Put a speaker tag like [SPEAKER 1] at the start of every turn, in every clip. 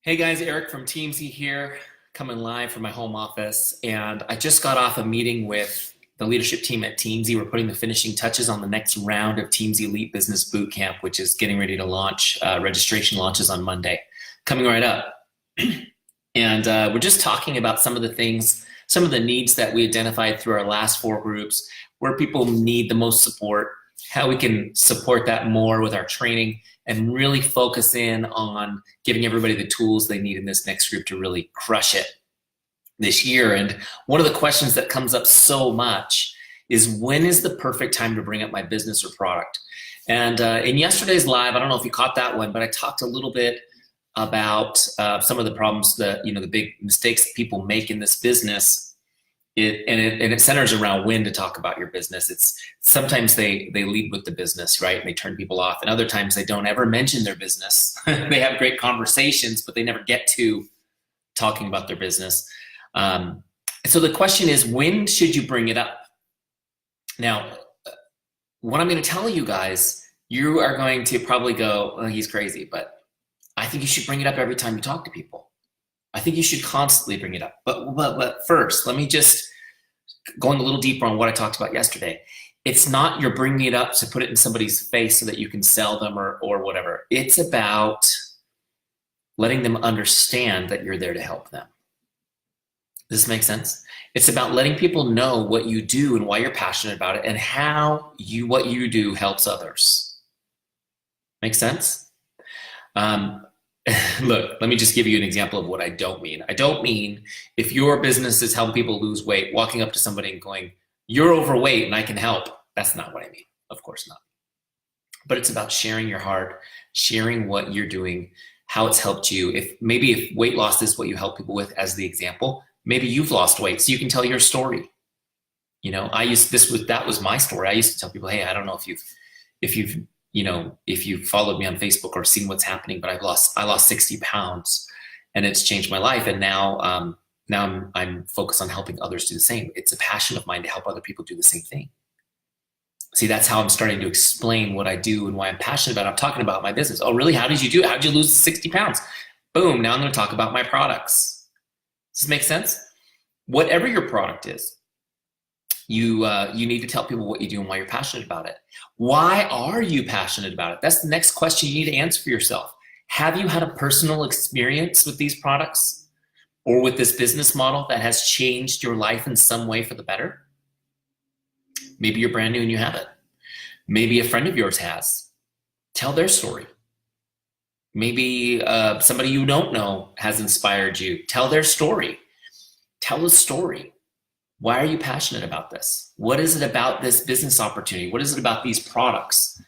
[SPEAKER 1] Hey guys, Eric from Teamzy here, coming live from my home office. And I just got off a meeting with the leadership team at Teamzy. We're putting the finishing touches on the next round of Teamzy Elite Business Bootcamp, which is getting ready to launch. Registration launches on Monday, coming right up. And we're just talking about some of the things, some of the needs that we identified through our last four groups, where people need the most support, how we can support that more with our training, and really focus in on giving everybody the tools they need in this next group to really crush it this year. And one of the questions that comes up so much is, when is the perfect time to bring up my business or product? And in yesterday's live, I don't know if you caught that one, but I talked a little bit about some of the problems that, the big mistakes that people make in this business. It centers around when to talk about your business. It's sometimes they lead with the business, right? And they turn people off. And other times they don't ever mention their business. They have great conversations, but they never get to talking about their business. So the question is, when should you bring it up? Now, what I'm going to tell you guys, you are going to probably go, oh, he's crazy, but I think you should bring it up every time you talk to people. I think you should constantly bring it up. But first, let me just going a little deeper on what I talked about yesterday. It's not you're bringing it up to put it in somebody's face so that you can sell them or whatever. It's about letting them understand that you're there to help them. Does this make sense? It's about letting people know what you do and why you're passionate about it and how what you do helps others. Make sense? Look, let me just give you an example of what I don't mean. I don't mean if your business is helping people lose weight, walking up to somebody and going, you're overweight and I can help. That's not what I mean. Of course not. But it's about sharing your heart, sharing what you're doing, how it's helped you. If weight loss is what you help people with as the example, maybe you've lost weight so you can tell your story. That was my story. I used to tell people, hey, I don't know if you've followed me on Facebook or seen what's happening, but I lost 60 pounds and it's changed my life. And now I'm focused on helping others do the same. It's a passion of mine to help other people do the same thing. See, that's how I'm starting to explain what I do and why I'm passionate about it. I'm talking about my business. Oh, really? How did you do it? How did you lose the 60 pounds? Boom. Now I'm going to talk about my products. Does this make sense? Whatever your product is, you need to tell people what you do and why you're passionate about it. Why are you passionate about it? That's the next question you need to answer for yourself. Have you had a personal experience with these products or with this business model that has changed your life in some way for the better? Maybe you're brand new and you haven't. Maybe a friend of yours has. Tell their story. Maybe somebody you don't know has inspired you. Tell their story. Tell a story. Why are you passionate about this? What is it about this business opportunity? What is it about these products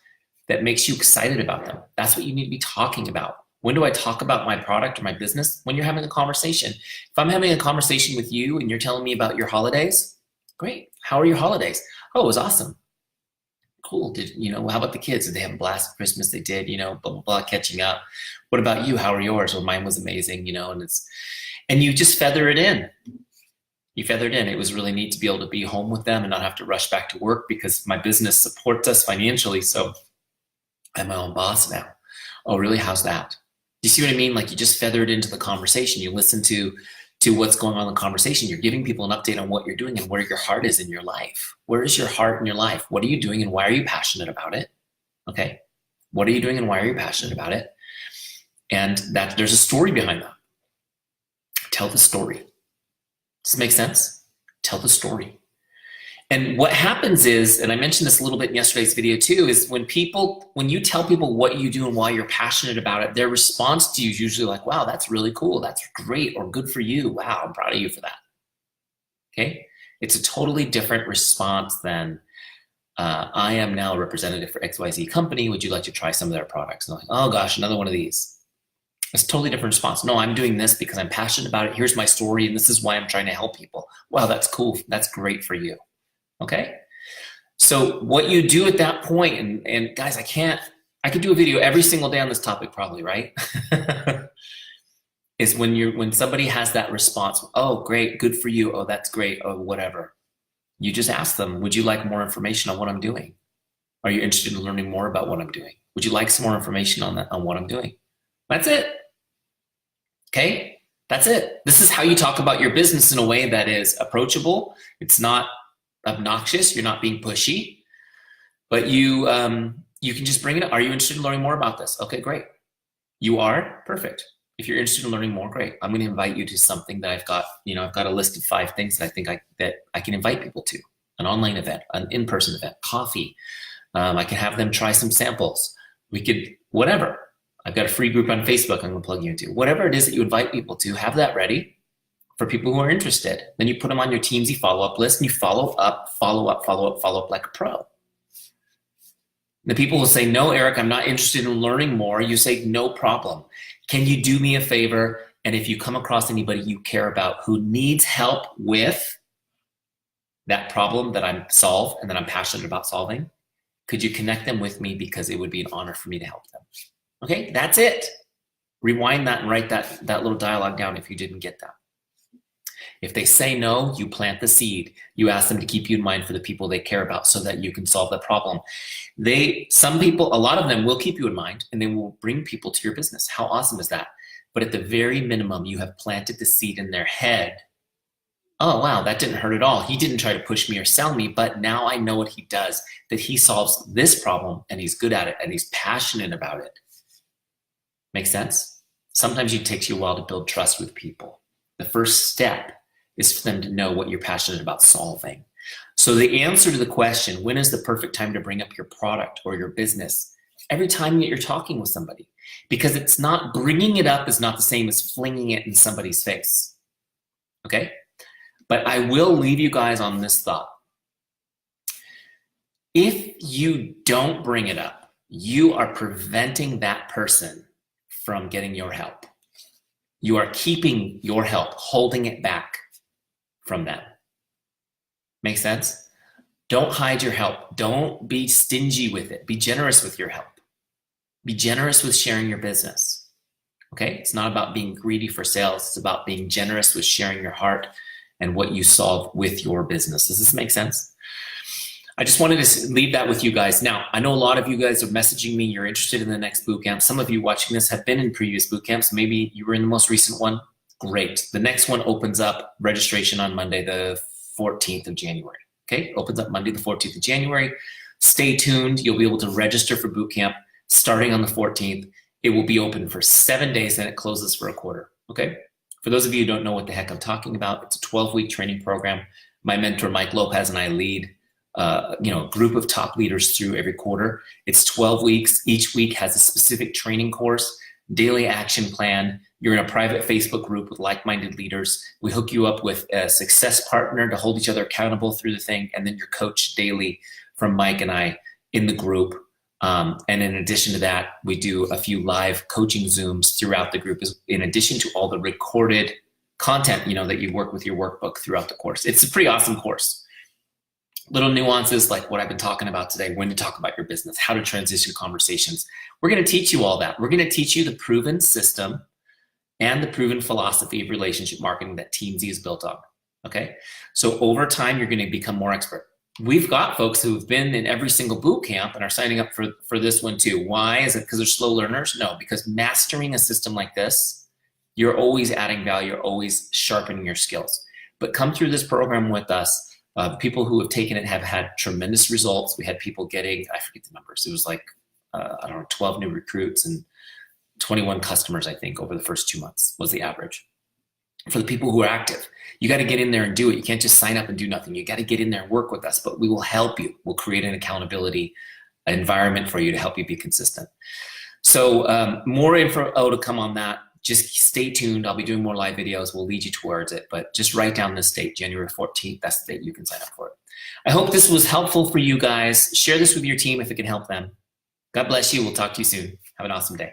[SPEAKER 1] that makes you excited about them? That's what you need to be talking about. When do I talk about my product or my business? When you're having a conversation. If I'm having a conversation with you and you're telling me about your holidays, great. How are your holidays? Oh, it was awesome. Cool. How about the kids? Did they have a blast for Christmas? They did, blah, blah, blah, catching up. What about you? How are yours? Well, mine was amazing, and you just feather it in. You feathered in. It was really neat to be able to be home with them and not have to rush back to work because my business supports us financially. So I'm my own boss now. Oh, really? How's that? Do you see what I mean? Like, you just feathered into the conversation. You listen to what's going on in the conversation. You're giving people an update on what you're doing and where your heart is in your life. Where is your heart in your life? What are you doing and why are you passionate about it? Okay. What are you doing and why are you passionate about it? And that there's a story behind that. Tell the story. Does this make sense? Tell the story. And what happens is, and I mentioned this a little bit in yesterday's video too, is when you tell people what you do and why you're passionate about it, their response to you is usually like, wow, that's really cool. That's great. Or good for you. Wow, I'm proud of you for that. Okay. It's a totally different response than, I am now a representative for XYZ company. Would you like to try some of their products? And I'm like, oh gosh, another one of these. It's a totally different response. No, I'm doing this because I'm passionate about it. Here's my story, and this is why I'm trying to help people. Wow, that's cool. That's great for you. Okay? So what you do at that point, and guys, I could do a video every single day on this topic probably, right? Is when somebody has that response, oh, great, good for you. Oh, that's great. Oh, whatever. You just ask them, would you like more information on what I'm doing? Are you interested in learning more about what I'm doing? Would you like some more information on what I'm doing? That's it. Okay? That's it. This is how you talk about your business in a way that is approachable. It's not obnoxious. You're not being pushy, but you can just bring it up. Are you interested in learning more about this? Okay, great. You are? Perfect. If you're interested in learning more, great. I'm going to invite you to something that I've got, I've got a list of 5 things that I think that I can invite people to. An online event, an in-person event, coffee. I can have them try some samples. We could, whatever. I've got a free group on Facebook I'm going to plug you into. Whatever it is that you invite people to, have that ready for people who are interested. Then you put them on your Teamzy follow-up list and you follow up like a pro. The people will say, no, Eric, I'm not interested in learning more. You say, no problem. Can you do me a favor? And if you come across anybody you care about who needs help with that problem that I'm solve and that I'm passionate about solving, could you connect them with me, because it would be an honor for me to help them. Okay, that's it. Rewind that and write that little dialogue down if you didn't get that. If they say no, you plant the seed. You ask them to keep you in mind for the people they care about so that you can solve the problem. Some people, a lot of them will keep you in mind and they will bring people to your business. How awesome is that? But at the very minimum, you have planted the seed in their head. Oh, wow, that didn't hurt at all. He didn't try to push me or sell me, but now I know what he does, that he solves this problem and he's good at it and he's passionate about it. Make sense? Sometimes it takes you a while to build trust with people. The first step is for them to know what you're passionate about solving. So the answer to the question, when is the perfect time to bring up your product or your business? Every time that you're talking with somebody, because it's not, bringing it up is not the same as flinging it in somebody's face. Okay? But I will leave you guys on this thought. If you don't bring it up, you are preventing that person from getting your help. You are keeping your help, holding it back from them. Make sense? Don't hide your help. Don't be stingy with it. Be generous with your help. Be generous with sharing your business. Okay? It's not about being greedy for sales. It's about being generous with sharing your heart and what you solve with your business. Does this make sense? I just wanted to leave that with you guys. Now, I know a lot of you guys are messaging me. You're interested in the next bootcamp. Some of you watching this have been in previous bootcamps. Maybe you were in the most recent one. Great. The next one opens up registration on Monday, the 14th of January. Okay, opens up Monday, the 14th of January. Stay tuned. You'll be able to register for bootcamp starting on the 14th. It will be open for 7 days and it closes for a quarter. Okay. For those of you who don't know what the heck I'm talking about, it's a 12-week training program. My mentor, Mike Lopez, and I lead a group of top leaders through every quarter. It's 12 weeks. Each week has a specific training course, daily action plan. You're in a private Facebook group with like-minded leaders. We hook you up with a success partner to hold each other accountable through the thing, and then you're coached daily from Mike and I in the group. And in addition to that, we do a few live coaching Zooms throughout the group, in addition to all the recorded content, that you work with your workbook throughout the course. It's a pretty awesome course. Little nuances like what I've been talking about today, when to talk about your business, how to transition conversations. We're going to teach you all that. We're going to teach you the proven system and the proven philosophy of relationship marketing that Teamzy is built on. Okay? So over time, you're going to become more expert. We've got folks who've been in every single boot camp and are signing up for this one too. Why? Is it because they're slow learners? No, because mastering a system like this, you're always adding value, you're always sharpening your skills. But come through this program with us. People who have taken it have had tremendous results. We had people getting, I forget the numbers, it was like, 12 new recruits and 21 customers, I think, over the first 2 months was the average. For the people who are active, you got to get in there and do it. You can't just sign up and do nothing. You got to get in there and work with us, but we will help you. We'll create an accountability environment for you to help you be consistent. So more info to come on that. Just stay tuned. I'll be doing more live videos. We'll lead you towards it, but just write down this date, January 14th. That's the date you can sign up for it. I hope this was helpful for you guys. Share this with your team if it can help them. God bless you. We'll talk to you soon. Have an awesome day.